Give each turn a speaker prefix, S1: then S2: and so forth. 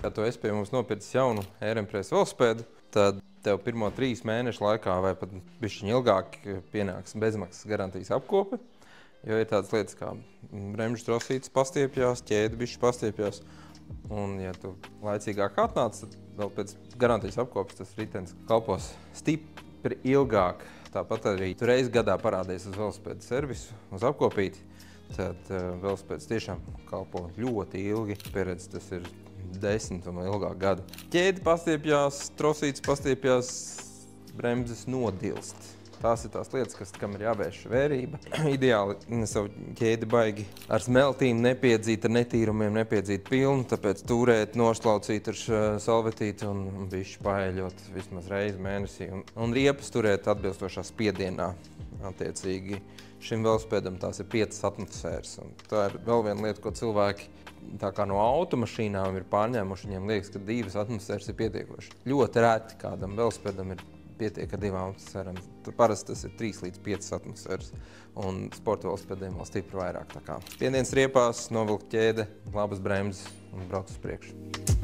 S1: Ja tu esi pie mums nopircis jaunu Ērenprēs velosipēdu, tad tev pirmo 3 mēnešu laikā vai pat bišķiņ ilgāk pienāks bezmaksas garantijas apkope, jo ir tādas lietas kā bremžu trosītes pastiepjās, ķēde bišķi pastiepjās, un ja tu laicīgāk atnāc, tad vēl pēc garantijas apkopes tas ritenis kalpos stipri ilgāk. Tāpat arī tu reizi gadā parādies uz velosipēda servisu, uz apkopīti, tad velosipēds tiešām kalpo ļoti ilgi. Pieredze tas ir 10 un ilgāk gadu. Ķēdi pastiepjās, trosītes pastiepjās, bremzes nodilst. Tās ir tās lietas, kam ir jāvērš vērība. Ideāli savu ķēdi baigi ar smeltīm nepiedzīt, ar netīrumiem nepiedzīt pilnu, tāpēc turēt, noslaucīt ar salvetīti un bišķi paeļot vismaz reizi mēnesī. Un riepas turēt atbilstošā spiedienā. Attiecīgi šim velosipēdam tās ir 5 atmosfēras. Un tā ir vēl viena lieta, ko cilvēki tā kā no automašīnām ir pārņēmuši. Viņiem liekas, ka 2 atmosfēras ir pietiekoši. Ļoti reti kādam velosipēdam ir pietiek ar 2 atmosfērām. Parasti tas ir 3 līdz 5 atmosfēras. Un sporta velosipēdiem vēl stipri vairāk. Spiediens riepās, novilkt ķēde, labas bremzes un brauc uz priekšu.